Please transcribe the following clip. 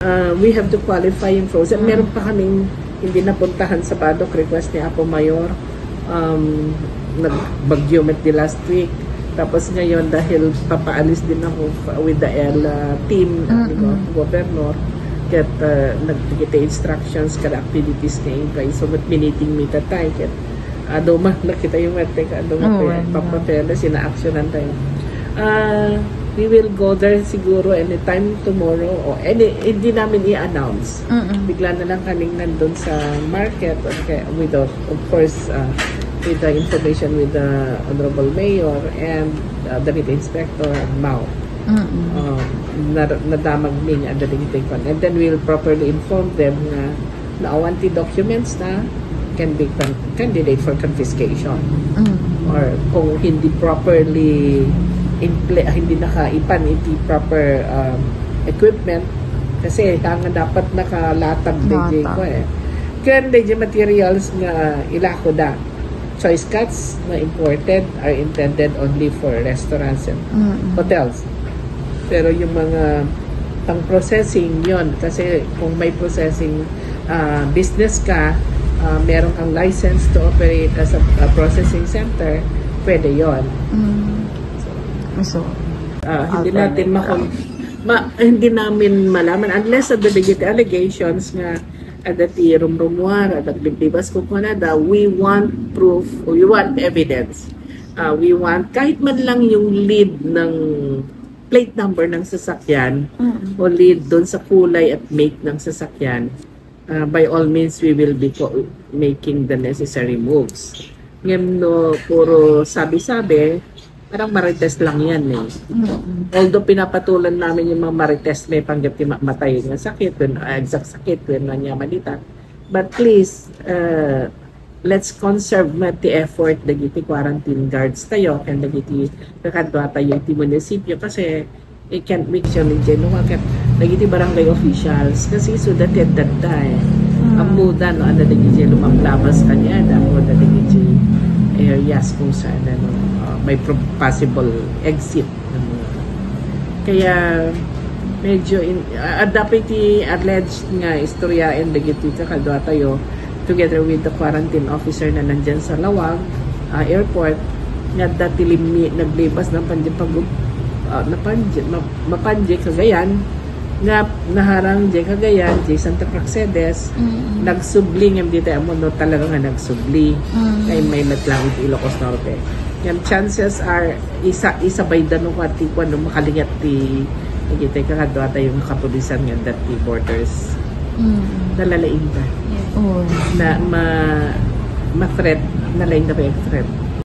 We have to qualify yung frozen. Meron pa kaming hindi napuntahan sa Badoc, request ni Apo Mayor. Nagbagyo met di last week. Tapos ngayon, dahil papaalis din ako with the team, governor, ket nagpigita instructions kada activities ngayon kayo. So, miniting mi tatay, ket adoma nakita yung mete ka adoma papapela sina-actionan tayo. We will go there siguro anytime tomorrow or hindi namin i-announce. Bigla na lang kaming nandun sa market, okay, with of course with the information with the Honorable Mayor and the Meat Inspector Mao. Nadamag ning adaling tingkon. And then we'll properly inform them na naawanti documents na can be candidate for confiscation. Or kung hindi properly hindi nakaipan, hindi proper equipment, kasi nga dapat nakalatag DJ ko Kaya DJ materials nga ilako da. Choice cuts na imported are intended only for restaurants and hotels. Pero yung mga pang-processing yon, kasi kung may processing business ka, meron kang license to operate as a processing center, pwede yon. So, hindi natin hindi namin malaman unless the allegations nga adati rumrumuar at naglibas ko na we want proof, we want evidence. We want kahit man lang yung lead ng plate number ng sasakyan o lead doon sa kulay at make ng sasakyan. By all means, we will be making the necessary moves. Ngayon, puro sabi-sabi, parang marites lang yan Although pinapatulan namin yung mga marites may panggap matay ng sakit, exact sakit, when niya malita. But please, let's conserve the effort dagiti quarantine guards tayo and dagiti kakadwa tayo iti munisipyo kasi it can't make sure ni Jeno kat dagiti barangay officials kasi so that ang muda no ada dagiti lumamlabas kanya o dagiti areas kung saan may possible exit. Kaya medyo dapat alleged nga istoryain dagiti kakadwa tayo together with the quarantine officer na nandyan sa Lawag airport nga dati naglibas ng mapanji Cagayan nga naharang di Cagayan di Santa Praxedes nagsubli nga dito mo no talaga nga nagsubli kay may matlang Ilocos Norte. Yung chances are isabay danong kwati ko no makalingat ti nagitay kakadwa tayo yung kapulisan nga dati borders nalalaing ba na ma-threat nalaing na ba yung threat